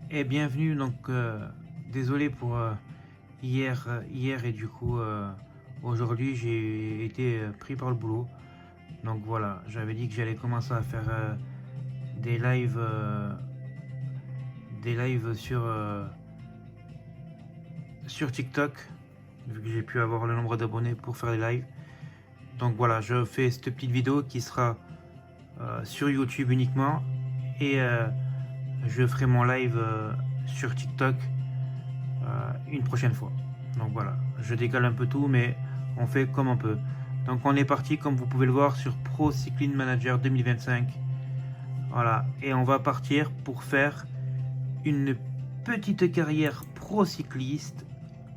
Et bienvenue. Donc désolé pour hier et du coup aujourd'hui j'ai été pris par le boulot. Donc voilà, j'avais dit que j'allais commencer à faire des lives sur TikTok, vu que j'ai pu avoir le nombre d'abonnés pour faire des lives. Donc voilà, je fais cette petite vidéo qui sera sur YouTube uniquement et je ferai mon live sur TikTok une prochaine fois. Donc voilà, je décale un peu tout, mais on fait comme on peut. Donc on est parti, comme vous pouvez le voir, sur Pro Cycling Manager 2025. Voilà, et on va partir pour faire une petite carrière pro cycliste.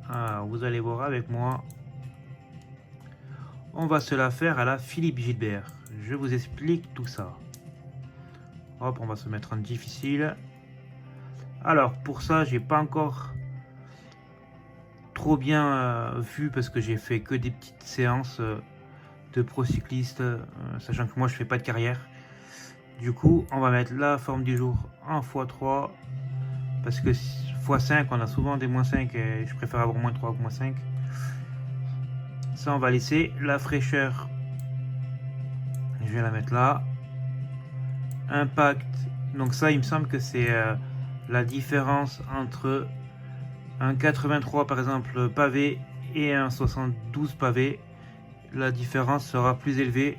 Ah, vous allez voir avec moi. On va se la faire à la Philippe Gilbert. Je vous explique tout ça. Hop, on va se mettre en difficile. Alors pour ça, j'ai pas encore trop bien vu parce que j'ai fait que des petites séances de pro cycliste, sachant que moi je fais pas de carrière. Du coup, on va mettre la forme du jour en x3 parce que x5, on a souvent des -5 et je préfère avoir -3 que -5. Ça, on va laisser la fraîcheur. Je vais la mettre là. Impact. Donc ça, il me semble que c'est la différence entre un 83 par exemple pavé et un 72 pavé. La différence sera plus élevée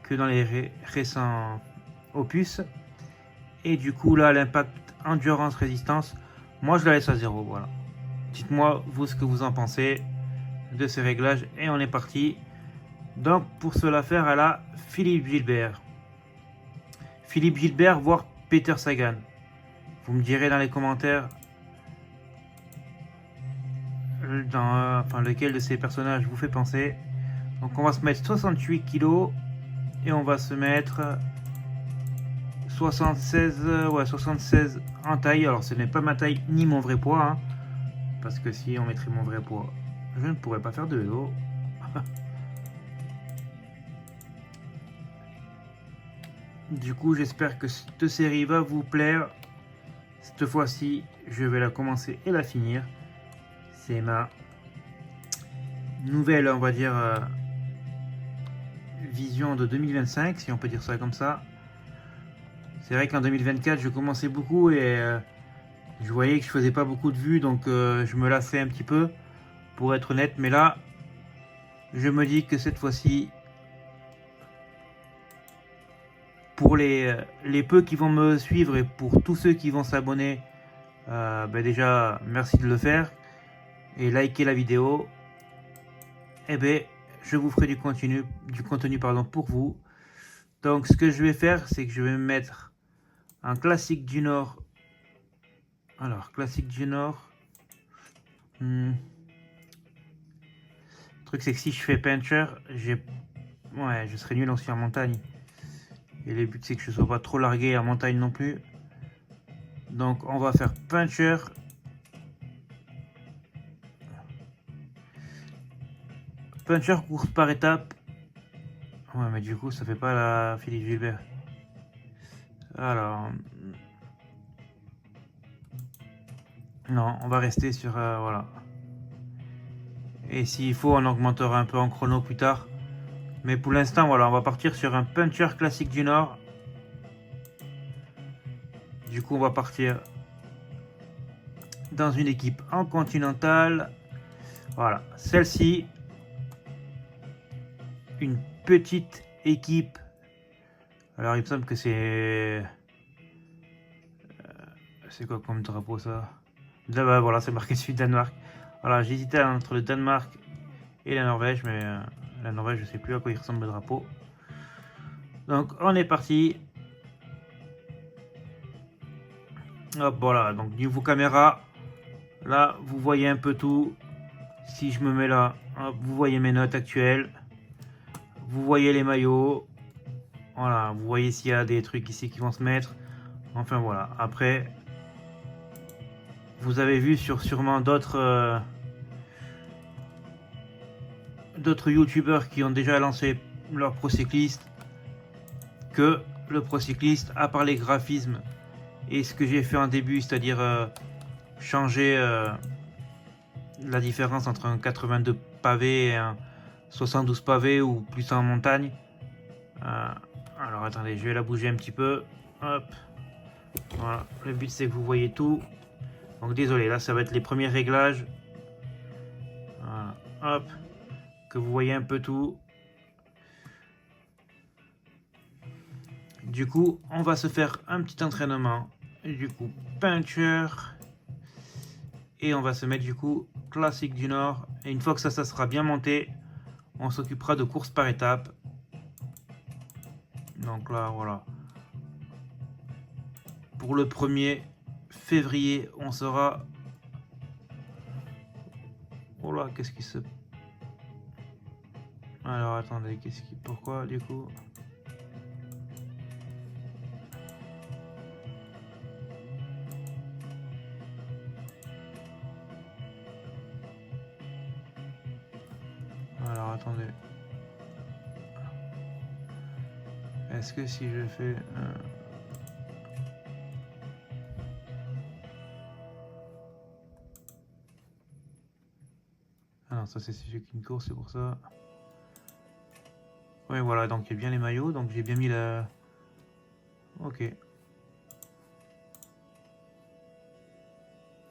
que dans les récents opus. Et du coup là, l'impact endurance résistance, moi je la laisse à 0. Voilà, dites-moi vous ce que vous en pensez de ces réglages et on est parti. Donc pour cela faire à la Philippe Gilbert, voire Peter Sagan. Vous me direz dans les commentaires lequel de ces personnages vous fait penser. Donc on va se mettre 68 kg et on va se mettre 76 en taille. Alors ce n'est pas ma taille ni mon vrai poids, hein, parce que si on mettrait mon vrai poids, je ne pourrais pas faire de vélo. Du coup, j'espère que cette série va vous plaire. Cette fois-ci, je vais la commencer et la finir. C'est ma nouvelle, on va dire, vision de 2025, si on peut dire ça comme ça. C'est vrai qu'en 2024, je commençais beaucoup et je voyais que je faisais pas beaucoup de vues, donc je me lassais un petit peu, pour être honnête. Mais là, je me dis que cette fois-ci, pour les peu qui vont me suivre et pour tous ceux qui vont s'abonner, déjà, merci de le faire et liker la vidéo. Et je vous ferai du contenu pour vous. Donc, ce que je vais faire, c'est que je vais me mettre un classique du Nord. Alors, classique du Nord. Le truc, c'est que si je fais Puncher, je serai nul aussi en montagne. Et le but, c'est que je ne sois pas trop largué en montagne non plus. Donc, on va faire Puncher. Puncher, course par étape. Ouais, mais du coup, ça fait pas la Philippe Gilbert. Alors... non, on va rester sur... voilà. Et s'il faut, on augmentera un peu en chrono plus tard. Mais pour l'instant, voilà, on va partir sur un Puncher classique du Nord. Du coup, on va partir dans une équipe en continental. Voilà, celle-ci, une petite équipe. Alors, il me semble que c'est... c'est quoi comme drapeau, ça? Là, voilà, c'est marqué Suisse Danemark. Voilà, j'hésitais entre le Danemark et la Norvège, mais la Norvège, je sais plus à quoi il ressemble le drapeau. Donc, on est parti. Hop, voilà, donc niveau caméra, là, vous voyez un peu tout. Si je me mets là, hop, vous voyez mes notes actuelles. Vous voyez les maillots. Voilà, vous voyez s'il y a des trucs ici qui vont se mettre. Enfin, voilà. Après, vous avez vu sur sûrement d'autres youtubeurs qui ont déjà lancé leur pro cycliste que le pro cycliste, à part les graphismes Et ce que j'ai fait en début, c'est-à-dire changer la différence entre un 82 pavés et un 72 pavés ou plus en montagne. Alors attendez, je vais la bouger un petit peu. Hop. Voilà. Le but c'est que vous voyez tout. Donc désolé, là ça va être les premiers réglages. Voilà. Hop. Que vous voyez un peu tout. Du coup, on va se faire un petit entraînement. Et du coup, peinture. Et on va se mettre du coup classique du Nord. Et une fois que ça sera bien monté, on s'occupera de courses par étapes. Donc là, voilà. Pour le 1er février, on sera... Oh là, qu'est-ce qui se... Alors attendez, qu'est-ce qui... Pourquoi du coup... Alors attendez. Est-ce que si je fais... Ah non, ça c'est qu'une course, c'est pour ça. Oui, voilà, donc il y a bien les maillots, donc j'ai bien mis la... Ok.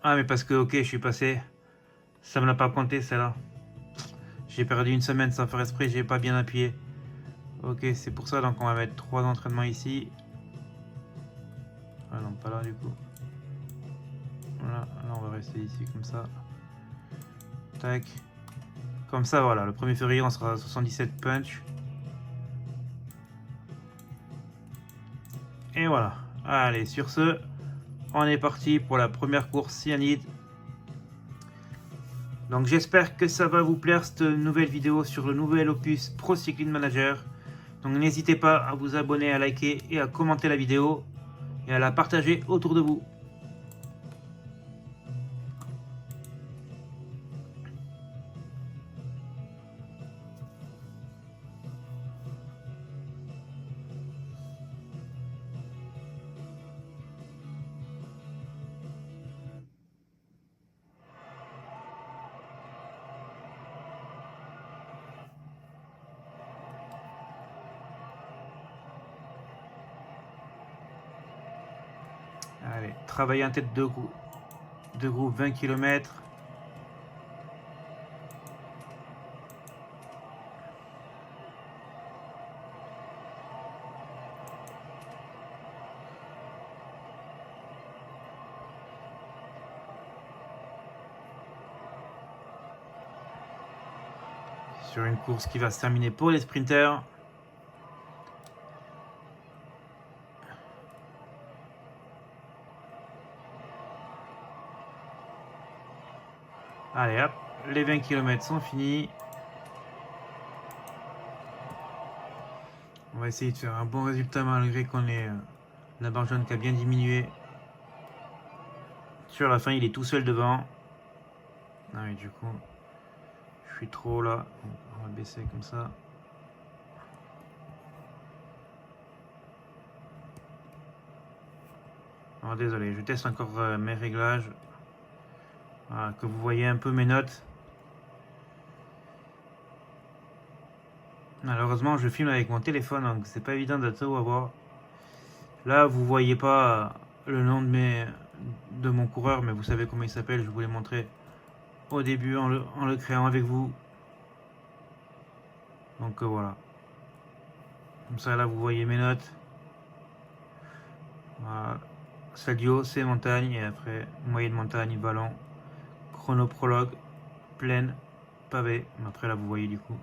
Ah mais parce que, ok, je suis passé... Ça me l'a pas compté, celle-là. J'ai perdu une semaine sans faire esprit, j'ai pas bien appuyé. Ok, c'est pour ça, donc on va mettre 3 entraînements ici. Ah non, pas là du coup. Voilà, là on va rester ici comme ça. Tac. Comme ça, voilà, le 1er février on sera à 77 punch. Et voilà. Allez, sur ce, on est parti pour la première course cyanide. Donc j'espère que ça va vous plaire cette nouvelle vidéo sur le nouvel opus Pro Cycling Manager. Donc n'hésitez pas à vous abonner, à liker et à commenter la vidéo et à la partager autour de vous. Allez, travailler en tête de groupe 20 km. Sur une course qui va se terminer pour les sprinters. Allez hop, les 20 km sont finis. On va essayer de faire un bon résultat malgré qu'on ait la barre jaune qui a bien diminué. Sur la fin, il est tout seul devant. Non mais du coup, je suis trop là. On va baisser comme ça. Alors désolé, je teste encore mes réglages. Voilà, que vous voyez un peu mes notes. Malheureusement, je filme avec mon téléphone, donc c'est pas évident de tout avoir. Là, vous voyez pas le nom de mon coureur, mais vous savez comment il s'appelle. Je vous l'ai montré au début en le créant avec vous. Donc voilà. Comme ça, là, vous voyez mes notes. Voilà. Sadio, c'est montagne, et après, moyenne montagne, ballon, chrono prologue, plaine, pavé. Après, là, vous voyez du coup.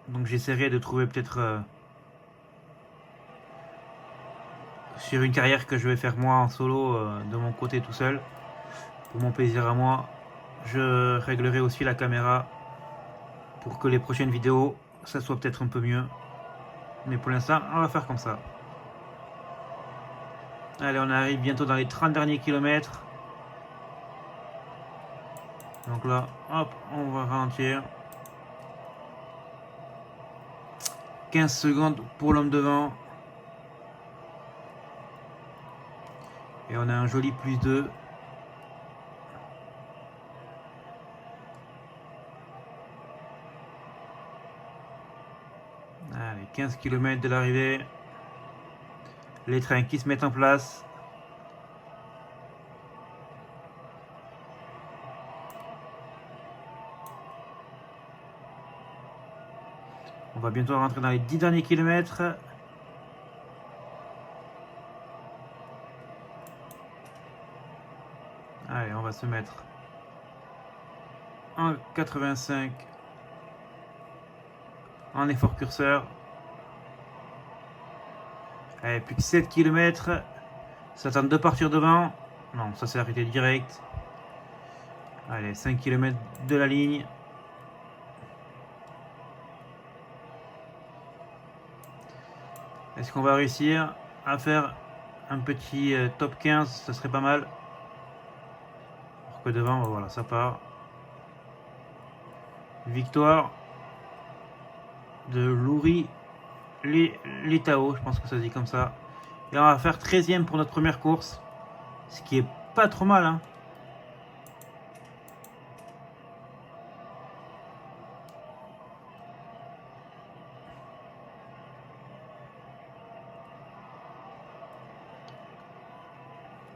Donc j'essaierai de trouver peut-être sur une carrière que je vais faire moi en solo de mon côté tout seul. Pour mon plaisir à moi, je réglerai aussi la caméra pour que les prochaines vidéos, ça soit peut-être un peu mieux. Mais pour l'instant, on va faire comme ça. Allez, on arrive bientôt dans les 30 derniers kilomètres. Donc là, hop, on va ralentir. 15 secondes pour l'homme devant. Et on a un joli +2. Allez, 15 km de l'arrivée. Les trains qui se mettent en place. On va bientôt rentrer dans les 10 derniers kilomètres. Allez, on va se mettre en 85 en effort curseur. Allez, plus que 7 km. Ça tente de partir devant. Non, ça s'est arrêté direct. Allez, 5 km de la ligne. Est-ce qu'on va réussir à faire un petit top 15? Ça serait pas mal. Alors que devant, voilà, ça part. Victoire de Louri Litao, je pense que ça se dit comme ça. Et on va faire 13e pour notre première course. Ce qui est pas trop mal, hein.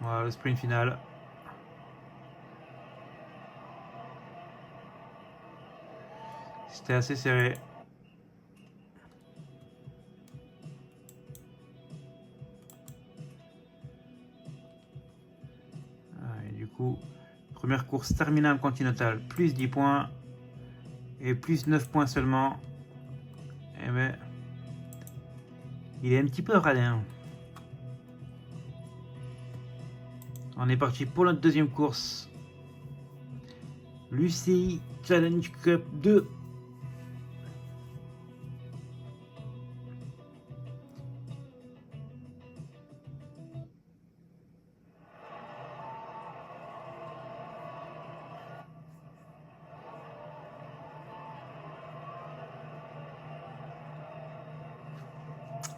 Voilà le sprint final. C'était assez serré. Et du coup, première course terminale continentale, plus 10 points. Et plus 9 points seulement. Et ben, il est un petit peu radin. On est parti pour notre deuxième course. L'UCI Challenge Cup 2.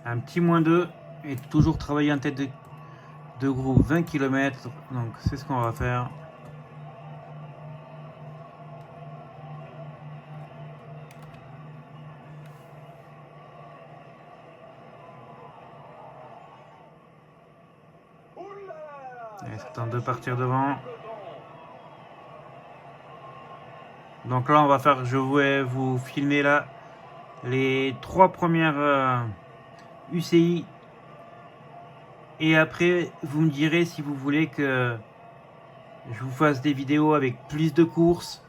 Un petit -2 et toujours travailler en tête de groupe 20 km. Donc c'est ce qu'on va faire. Et ça tente de partir devant. Donc là on va faire, je vais vous filmer là les 3 premières UCI. Et après vous me direz si vous voulez que je vous fasse des vidéos avec plus de courses.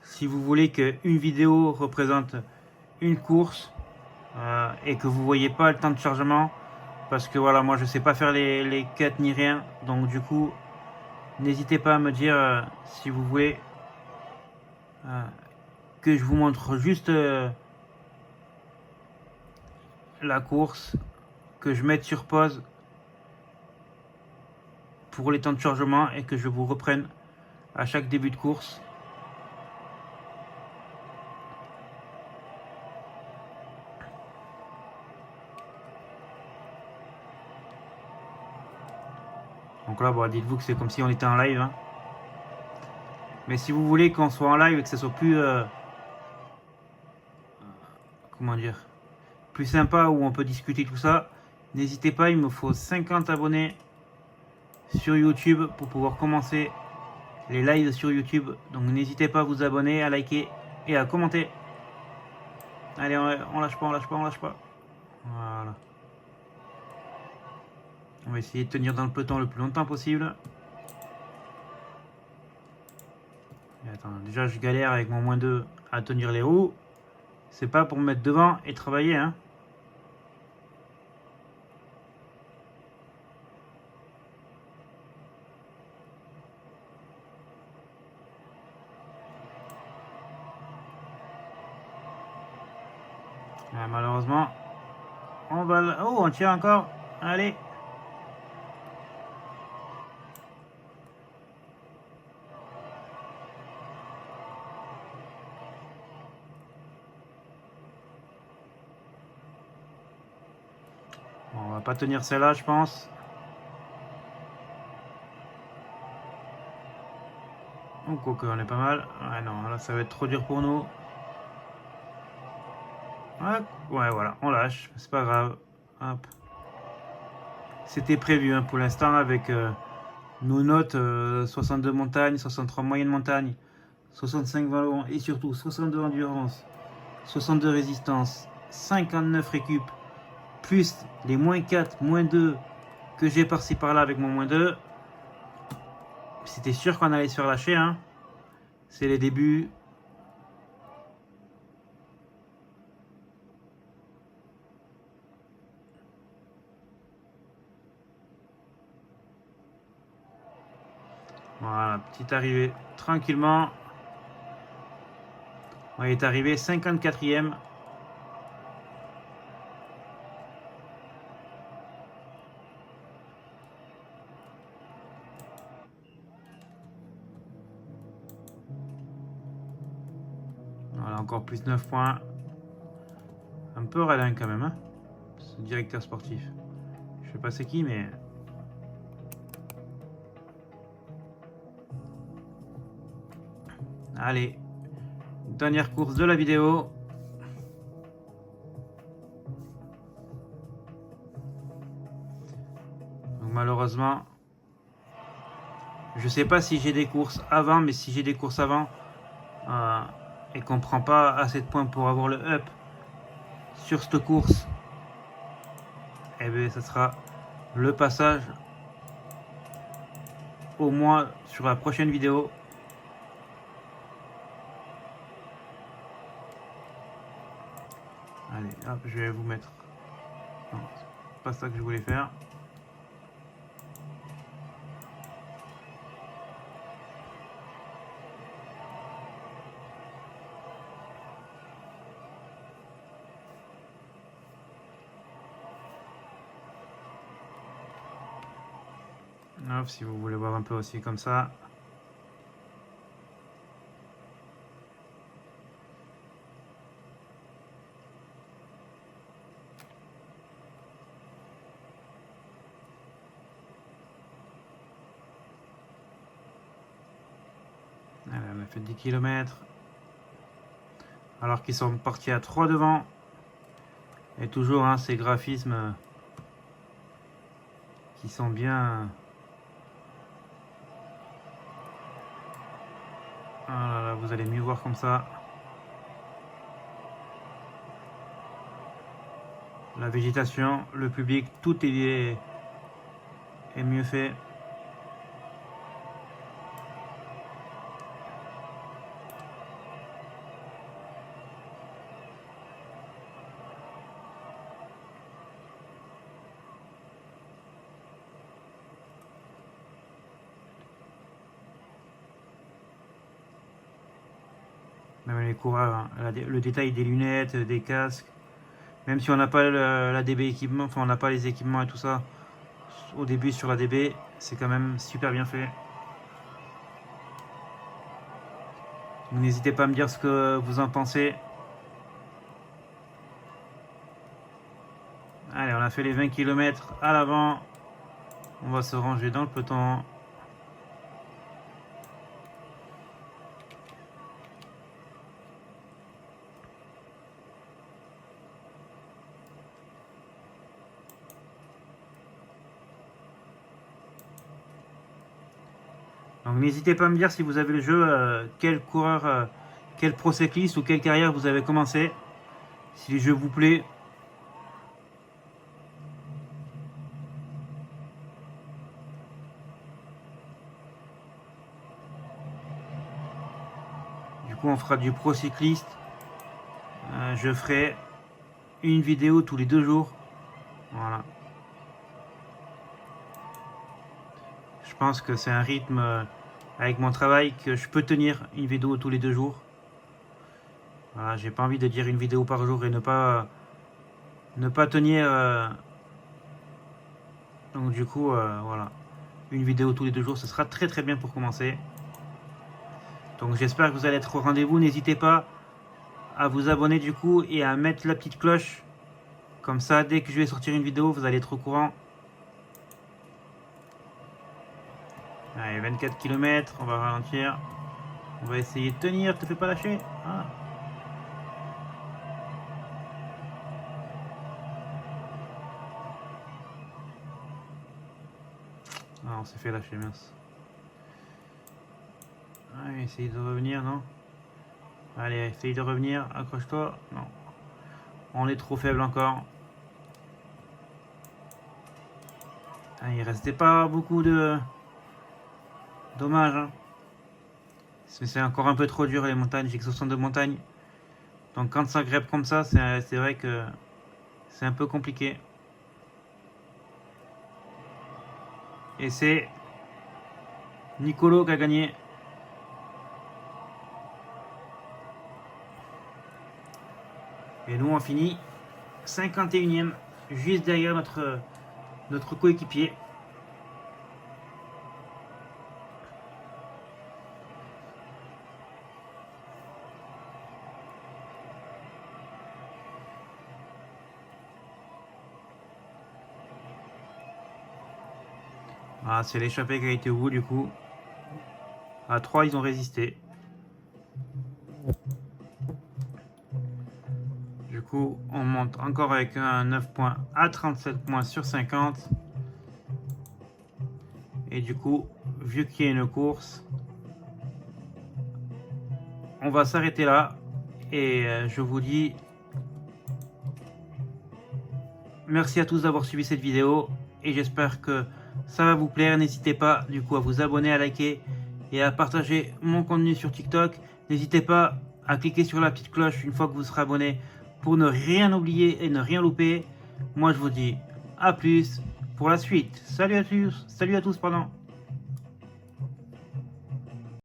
Si vous voulez qu'une vidéo représente une course et que vous voyez pas le temps de chargement, parce que voilà, moi je sais pas faire les cuts ni rien, donc du coup n'hésitez pas à me dire si vous voulez que je vous montre juste la course, que je mette sur pause pour les temps de chargement et que je vous reprenne à chaque début de course. Donc là, bon, dites-vous que c'est comme si on était en live, hein. Mais si vous voulez qu'on soit en live et que ce soit plus comment dire, plus sympa, où on peut discuter tout ça, n'hésitez pas, il me faut 50 abonnés sur YouTube pour pouvoir commencer les lives sur YouTube. Donc n'hésitez pas à vous abonner, à liker et à commenter. Allez, on lâche pas, on lâche pas, on lâche pas. Voilà. On va essayer de tenir dans le peloton le plus longtemps possible. Et attends, déjà je galère avec mon -2 à tenir les roues. C'est pas pour me mettre devant et travailler, hein. Malheureusement, on va... Oh, on tire encore. Allez. pas tenir celle-là, je pense. Oh, quoique, on est pas mal. Ouais, non, là, ça va être trop dur pour nous. Ouais, ouais, voilà, on lâche. C'est pas grave. Hop. C'était prévu hein, pour l'instant avec nos notes 62 montagnes, 63 moyenne montagne, 65 vallons et surtout 62 endurance, 62 résistance, 59 récup, plus les moins 4, moins 2 que j'ai par-ci par-là avec mon moins 2. C'était sûr qu'on allait se faire lâcher. Hein. C'est les débuts. Voilà, petite arrivée tranquillement. On est arrivé 54e. Voilà, encore plus 9 points. Un peu radin quand même, hein, ce directeur sportif. Je sais pas c'est qui, mais... Allez, dernière course de la vidéo. Donc, malheureusement, je sais pas si j'ai des courses avant, mais si j'ai des courses avant et qu'on prend pas assez de points pour avoir le up sur cette course, eh bien, ça sera le passage au moins sur la prochaine vidéo. Allez, hop, je vais vous mettre... Non, c'est pas ça que je voulais faire. Hop, si vous voulez voir un peu aussi comme ça. Allez, on a fait 10 km. Alors qu'ils sont partis à 3 devant. Et toujours hein, ces graphismes qui sont bien... Ah là là, vous allez mieux voir comme ça. La végétation, le public, tout est mieux fait. Même les coureurs, hein, le détail des lunettes, des casques. Même si on n'a pas la DB équipement, enfin on n'a pas les équipements et tout ça, au début sur la DB, c'est quand même super bien fait. N'hésitez pas à me dire ce que vous en pensez. Allez, on a fait les 20 km à l'avant. On va se ranger dans le peloton. Donc n'hésitez pas à me dire si vous avez le jeu, quel coureur, quel pro cycliste ou quelle carrière vous avez commencé. Si le jeu vous plaît. Du coup on fera du pro cycliste. Je ferai une vidéo tous les 2 jours. Voilà. Je pense que c'est un rythme avec mon travail que je peux tenir une vidéo tous les 2 jours. Voilà, j'ai pas envie de dire une vidéo par jour et ne pas tenir. Donc du coup, voilà, une vidéo tous les 2 jours, ce sera très très bien pour commencer. Donc j'espère que vous allez être au rendez-vous. N'hésitez pas à vous abonner du coup et à mettre la petite cloche. Comme ça, dès que je vais sortir une vidéo, vous allez être au courant. Allez, 24 km, on va ralentir. On va essayer de tenir, te fais pas lâcher. Ah. Ah, on s'est fait lâcher, mince. Allez, essaye de revenir, non? Allez, essaye de revenir, accroche-toi. Non. On est trop faible encore. Ah, il restait pas beaucoup de... Dommage, hein. C'est encore un peu trop dur les montagnes, j'ai que 62 montagnes. Donc quand ça grève comme ça, c'est vrai que c'est un peu compliqué. Et c'est Nicolo qui a gagné. Et nous on finit 51e, juste derrière notre coéquipier. Ah, c'est l'échappée qui a été au bout du coup. À 3, ils ont résisté. Du coup, on monte encore avec un 9 points à 37 points sur 50. Et du coup, vu qu'il y a une course, on va s'arrêter là. Et je vous dis merci à tous d'avoir suivi cette vidéo. Et j'espère que ça va vous plaire. N'hésitez pas du coup à vous abonner, à liker et à partager mon contenu sur TikTok. N'hésitez pas à cliquer sur la petite cloche une fois que vous serez abonné pour ne rien oublier et ne rien louper. Moi je vous dis à plus pour la suite. Salut à tous, pardon.